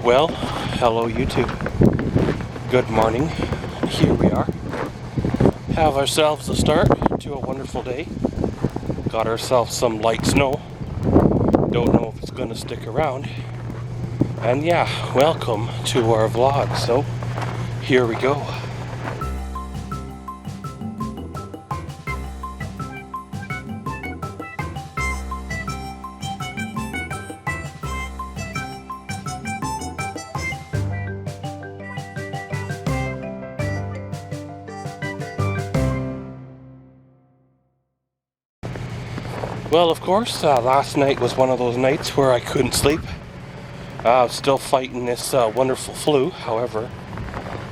Well, hello YouTube. Good morning. Here we are. Have ourselves a start to a wonderful day. Got ourselves some light snow. Don't know if it's going to stick around. And yeah, welcome to our vlog. So, here we go. Well, of course, last night was one of those nights where I couldn't sleep. Still fighting this wonderful flu, however,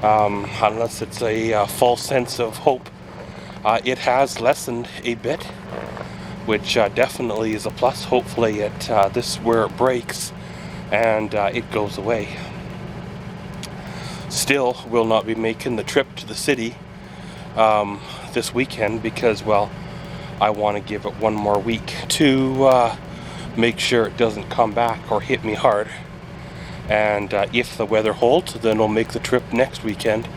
unless it's a false sense of hope, it has lessened a bit, which definitely is a plus. Hopefully this is where it breaks and it goes away. Still will not be making the trip to the city this weekend because, well, I want to give it one more week to make sure it doesn't come back or hit me hard. And if the weather holds, then we'll make the trip next weekend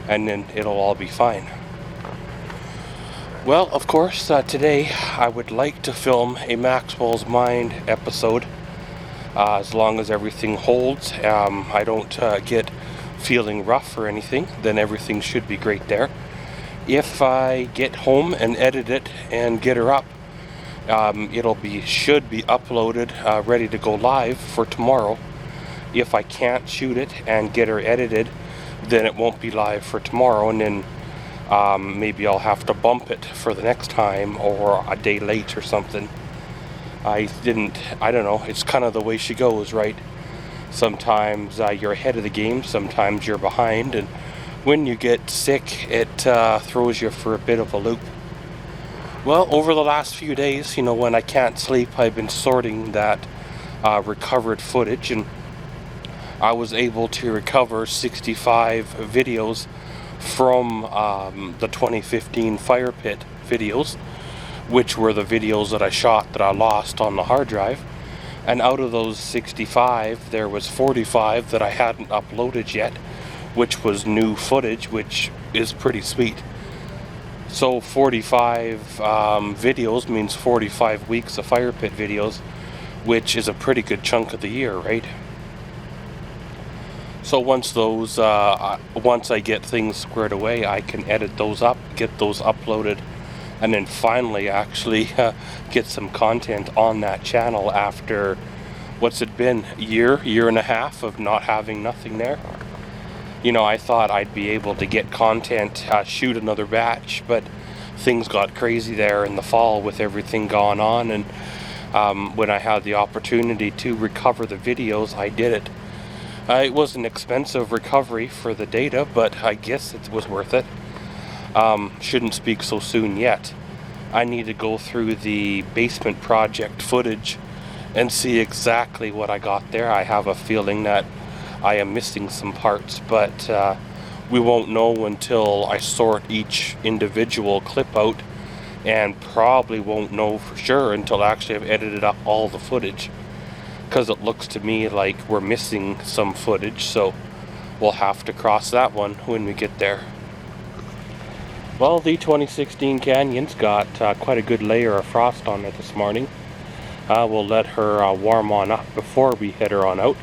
and then it'll all be fine. Well, of course, today I would like to film a Maxwell's Mind episode. As long as everything holds, I don't get feeling rough or anything, then everything should be great there. If I get home and edit it and get her up, should be uploaded, ready to go live for tomorrow. If I can't shoot it and get her edited, then it won't be live for tomorrow, and then maybe I'll have to bump it for the next time or a day late or something. I don't know, it's kind of the way she goes, right? Sometimes you're ahead of the game, sometimes you're behind, and when you get sick, it throws you for a bit of a loop. Well, over the last few days, when I can't sleep, I've been sorting that recovered footage, and I was able to recover 65 videos from the 2015 fire pit videos, which were the videos that I shot that I lost on the hard drive. And out of those 65, there was 45 that I hadn't uploaded yet, which was new footage, which is pretty sweet. So 45 videos means 45 weeks of fire pit videos, which is a pretty good chunk of the year, right? So once I get things squared away, I can edit those up, get those uploaded, and then finally actually get some content on that channel after, what's it been, year and a half of not having nothing there. I thought I'd be able to get content, shoot another batch, but things got crazy there in the fall with everything going on, and when I had the opportunity to recover the videos, I did it. It was an expensive recovery for the data, but I guess it was worth it. Shouldn't speak so soon yet. I need to go through the basement project footage and see exactly what I got there. I have a feeling that I am missing some parts, but we won't know until I sort each individual clip out, and probably won't know for sure until actually I've edited up all the footage, because it looks to me like we're missing some footage, so we'll have to cross that one when we get there. Well, the 2016 Canyon's got quite a good layer of frost on it this morning. We'll let her warm on up before we head her on out.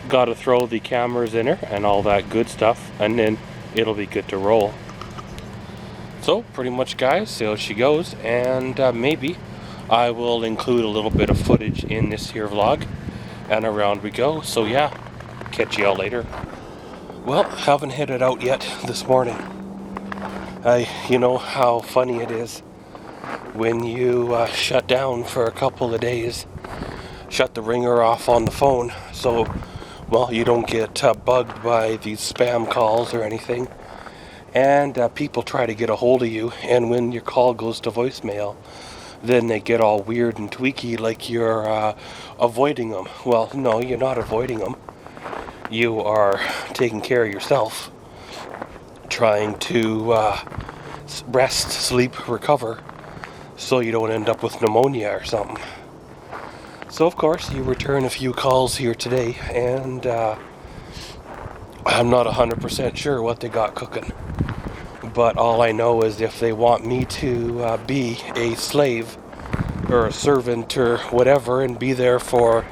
Got to throw the cameras in her and all that good stuff, and then it'll be good to roll. So pretty much, guys, see how she goes, and maybe I will include a little bit of footage in this here vlog, and around we go. So yeah, catch y'all later. Well, haven't headed out yet this morning. You know how funny it is when you shut down for a couple of days, shut the ringer off on the phone, so well, you don't get bugged by these spam calls or anything, and people try to get a hold of you, and when your call goes to voicemail, then they get all weird and tweaky like you're avoiding them. Well, no, you're not avoiding them. You are taking care of yourself, trying to rest, sleep, recover, so you don't end up with pneumonia or something. So of course you return a few calls here today, and I'm not 100% sure what they got cooking. But all I know is if they want me to be a slave or a servant or whatever and be there for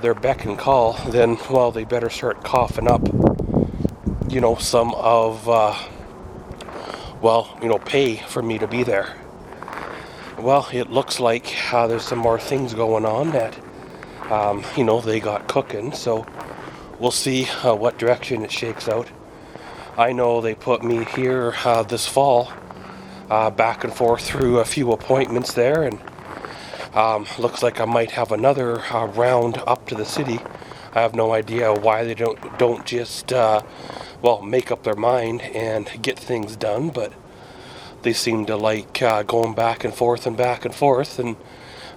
their beck and call, then, well, they better start coughing up, some of, pay for me to be there. Well, it looks like there's some more things going on that, they got cooking, so we'll see what direction it shakes out. I know they put me here this fall, back and forth through a few appointments there, and looks like I might have another round up to the city. I have no idea why they don't just make up their mind and get things done, but they seem to like going back and forth, and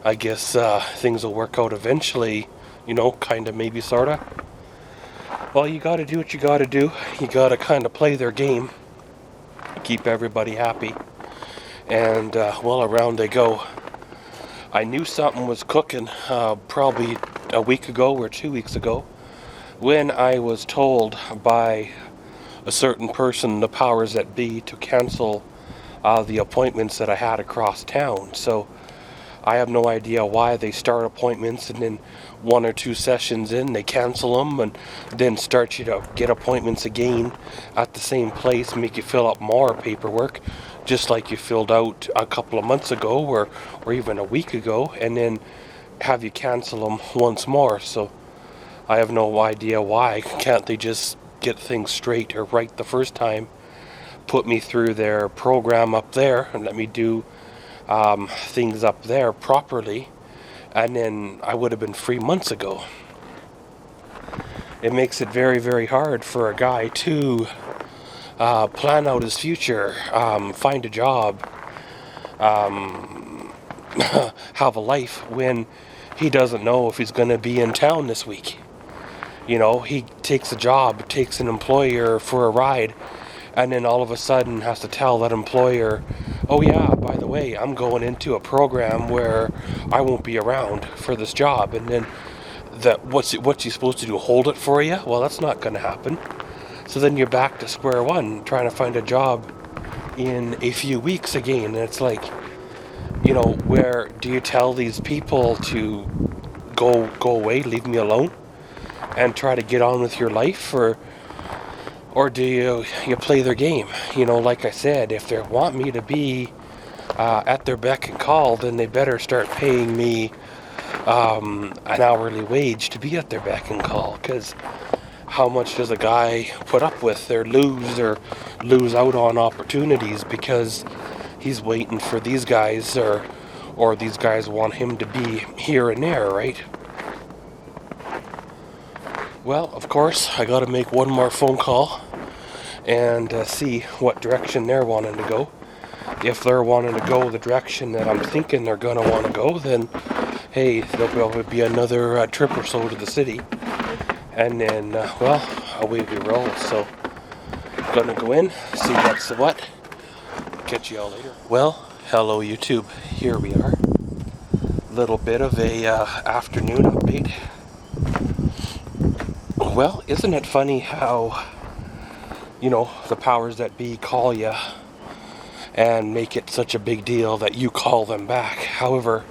I guess things will work out eventually, kind of, maybe, sort of. Well, you gotta do what you gotta do. You gotta kind of play their game, keep everybody happy, and around they go. I knew something was cooking probably a week ago or 2 weeks ago when I was told by a certain person, the powers that be, to cancel the appointments that I had across town. So I have no idea why they start appointments and then 1 or 2 sessions in they cancel them and then start you to get appointments again at the same place, make you fill out more paperwork just like you filled out a couple of months ago or even a week ago, and then have you cancel them once more. So I have no idea why. Can't they just get things straight or right the first time, put me through their program up there and let me do things up there properly, and then I would have been free months ago. It makes it very, very hard for a guy to plan out his future, find a job, have a life when he doesn't know if he's going to be in town this week. He takes a job, takes an employer for a ride, and then all of a sudden has to tell that employer, oh yeah, by the way, I'm going into a program where I won't be around for this job. And then what's he supposed to do, hold it for you? Well, that's not going to happen. So then you're back to square one, trying to find a job in a few weeks again. And it's like, where do you tell these people to go away, leave me alone, and try to get on with your life, or do you play their game? Like I said, if they want me to be at their beck and call, then they better start paying me an hourly wage to be at their beck and call, because how much does a guy put up with or lose out on opportunities because he's waiting for these guys, or these guys want him to be here and there, right? Well, of course, I gotta make one more phone call and see what direction they're wanting to go. If they're wanting to go the direction that I'm thinking they're gonna want to go, then hey, there'll probably be another trip or so to the city, and then away we roll. So gonna go in, see what's what. Catch you all later. Well, hello YouTube, here we are. Little bit of a afternoon update. Well, isn't it funny how the powers that be call you and make it such a big deal that you call them back. However,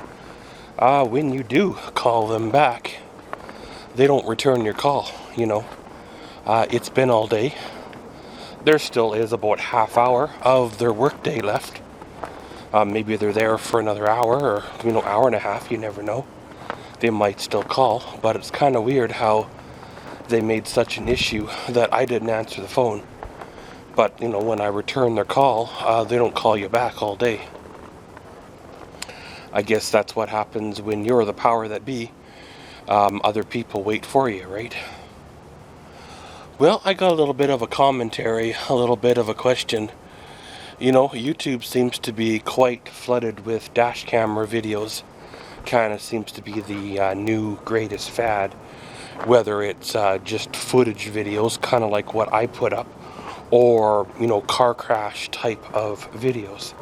when you do call them back, they don't return your call. It's been all day. There still is about half hour of their workday left. Maybe they're there for another hour or hour and a half, you never know. They might still call, but it's kind of weird how they made such an issue that I didn't answer the phone. But, when I return their call, they don't call you back all day. I guess that's what happens when you're the power that be. Other people wait for you, right? Well, I got a little bit of a commentary, a little bit of a question. YouTube seems to be quite flooded with dash camera videos. Kind of seems to be the new greatest fad. Whether it's just footage videos, kind of like what I put up, or, car crash type of videos.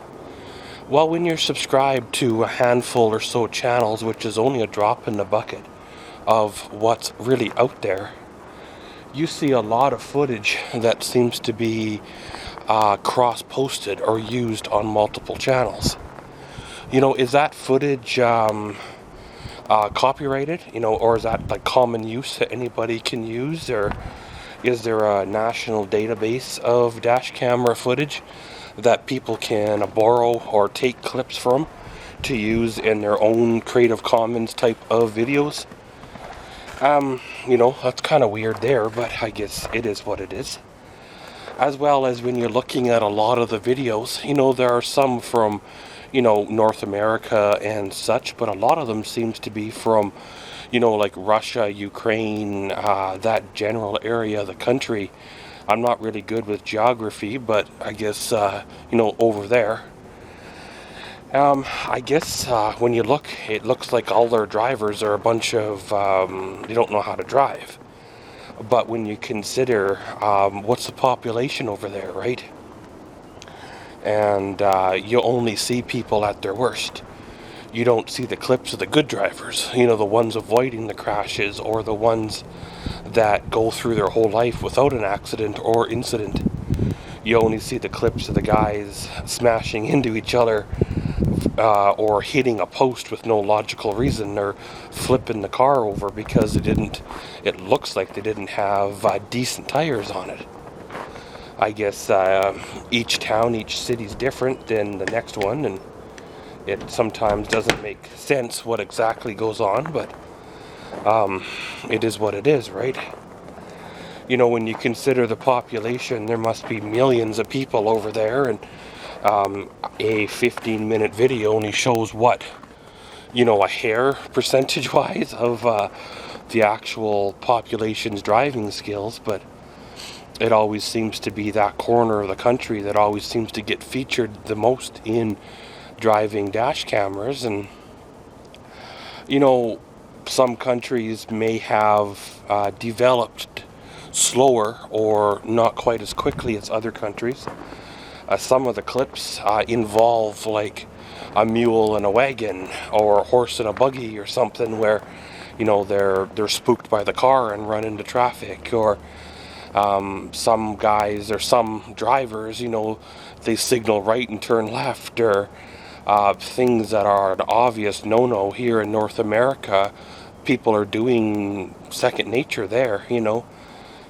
Well, when you're subscribed to a handful or so channels, which is only a drop in the bucket of what's really out there, you see a lot of footage that seems to be cross-posted or used on multiple channels. You know, is that footage copyrighted? You know, or is that like common use that anybody can use? Or is there a national database of dash camera footage that people can borrow or take clips from to use in their own Creative Commons type of videos? You know, that's kind of weird there, but I guess it is what it is. As well as when you're looking at a lot of the videos, you know, there are some from, you know, North America and such, but a lot of them seems to be from, you know, like Russia, Ukraine, that general area of the country. I'm not really good with geography, but I guess, you know, over there. I guess when you look, it looks like all their drivers are a bunch of, they don't know how to drive. But when you consider what's the population over there, right? And you only see people at their worst. You don't see the clips of the good drivers, you know, the ones avoiding the crashes, or the ones that go through their whole life without an accident or incident. You only see the clips of the guys smashing into each other, or hitting a post with no logical reason, or flipping the car over because it looks like they didn't have decent tires on it. I guess each town, each city's different than the next one, and it sometimes doesn't make sense what exactly goes on, but it is what it is, right? You know, when you consider the population, there must be millions of people over there, and a 15-minute video only shows what, you know, a hair percentage-wise of the actual population's driving skills, but it always seems to be that corner of the country that always seems to get featured the most in driving dash cameras. And, you know, some countries may have developed slower or not quite as quickly as other countries. Some of the clips involve like a mule and a wagon, or a horse and a buggy, or something where, you know, they're spooked by the car and run into traffic. Or some guys or some drivers, you know, they signal right and turn left, or things that are an obvious no-no here in North America. People are doing second nature there, you know.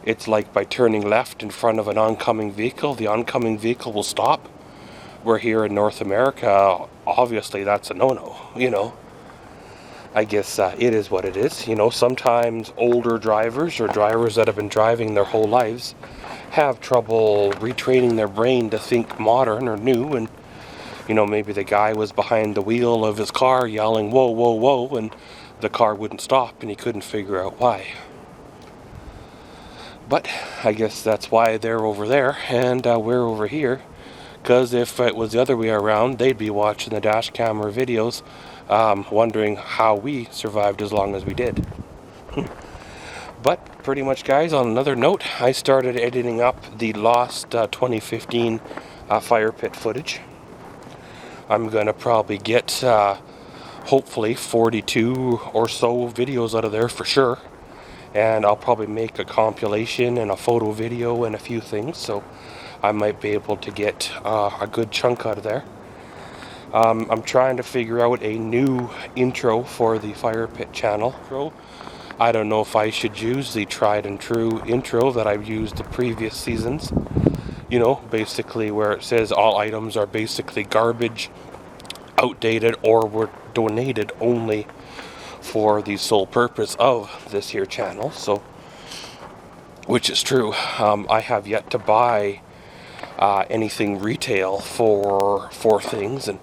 It's like by turning left in front of an oncoming vehicle, the oncoming vehicle will stop. Where here in North America, obviously that's a no-no, you know. I guess it is what it is. You know, sometimes older drivers, or drivers that have been driving their whole lives, have trouble retraining their brain to think modern or new. And, you know, maybe the guy was behind the wheel of his car yelling, "Whoa, whoa, whoa," and the car wouldn't stop, and he couldn't figure out why. But I guess that's why they're over there and we're over here. Because if it was the other way around, they'd be watching the dash camera videos, wondering how we survived as long as we did. But pretty much, guys, on another note, I started editing up the lost 2015 fire pit footage. I'm going to probably get, hopefully, 42 or so videos out of there for sure. And I'll probably make a compilation and a photo video and a few things, so I might be able to get a good chunk out of there. I'm trying to figure out a new intro for the Fire Pit channel. I don't know if I should use the tried and true intro that I've used the previous seasons. You know, basically where it says all items are basically garbage, outdated, or were donated only for the sole purpose of this here channel. So, which is true. I have yet to buy anything retail for things, and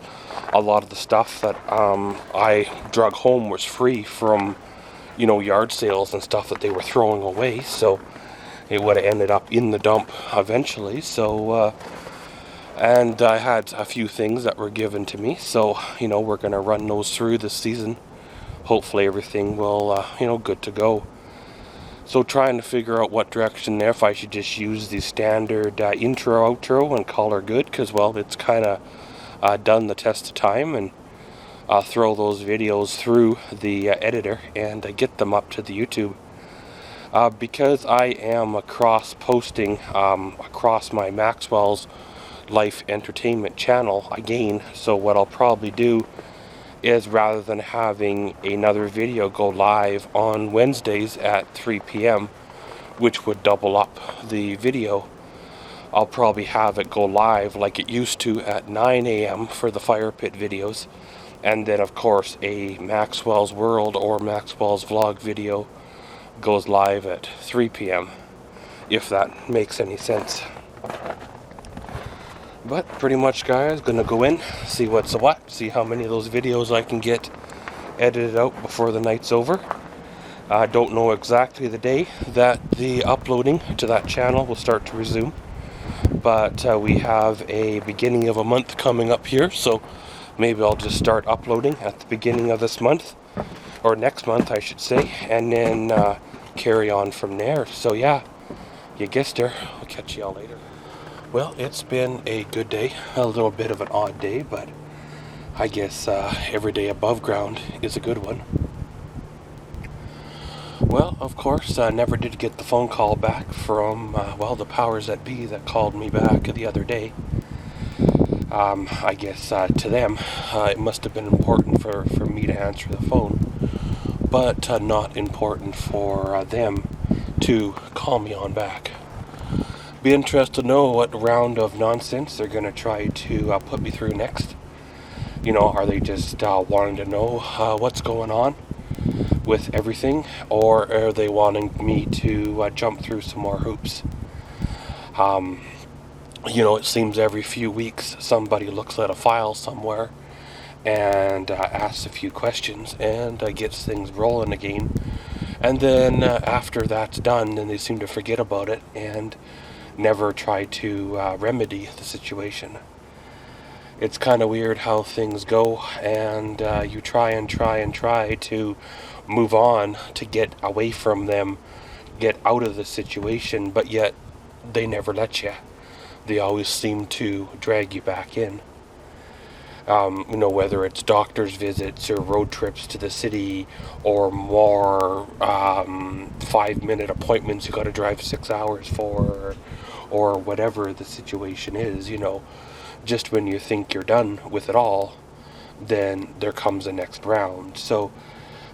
a lot of the stuff that I drug home was free from, you know, yard sales and stuff that they were throwing away, so it would have ended up in the dump eventually. So and I had a few things that were given to me, so, you know, we're gonna run those through this season. Hopefully everything will, you know, good to go. So trying to figure out what direction there, if I should just use the standard intro, outro and call her good, because, well, it's kind of done the test of time, and throw those videos through the editor and get them up to the YouTube. Because I am cross-posting across my Maxwell's Life Entertainment channel again, so what I'll probably do is, rather than having another video go live on Wednesdays at 3 p.m., which would double up the video, I'll probably have it go live like it used to at 9 a.m. for the fire pit videos, and then of course a Maxwell's World or Maxwell's Vlog video goes live at 3 p.m. if that makes any sense. But pretty much, guys, gonna go in, see what's what, see how many of those videos I can get edited out before the night's over. I don't know exactly the day that the uploading to that channel will start to resume, but we have a beginning of a month coming up here, so maybe I'll just start uploading at the beginning of this month, or next month I should say, and then carry on from there. So yeah, you guessed her. I'll catch y'all later. Well, it's been a good day, a little bit of an odd day, but I guess every day above ground is a good one. Well, of course, I never did get the phone call back from, well, the powers that be that called me back the other day. I guess to them, it must have been important for me to answer the phone, but not important for them to call me on back. Be interested to know what round of nonsense they're going to try to put me through next. You know, are they just wanting to know what's going on with everything, or are they wanting me to jump through some more hoops? You know, it seems every few weeks somebody looks at a file somewhere and asks a few questions and gets things rolling again, and then after that's done, then they seem to forget about it and never try to remedy the situation. It's kind of weird how things go, and you try to move on to get away from them, get out of the situation, but yet they never let you. They always seem to drag you back in. You know, whether it's doctor's visits or road trips to the city, or more 5-minute appointments you got to drive 6 hours for, or whatever the situation is, you know. Just when you think you're done with it all, then there comes a next round. So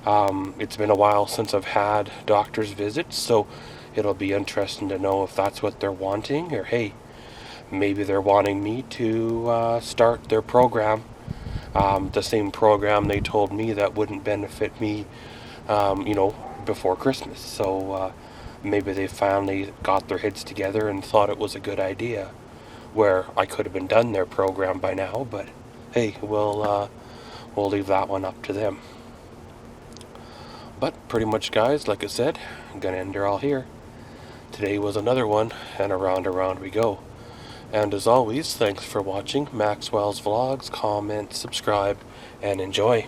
it's been a while since I've had doctor's visits, so it'll be interesting to know if that's what they're wanting, or hey, maybe they're wanting me to start their program, the same program they told me that wouldn't benefit me, you know, before Christmas. So maybe they finally got their heads together and thought it was a good idea, where I could have been done their program by now, but hey, we'll leave that one up to them. But pretty much, guys, like I said, I'm gonna end her all here. Today was another one, and around we go. And as always, thanks for watching Maxwell's Vlogs. Comment, subscribe, and enjoy.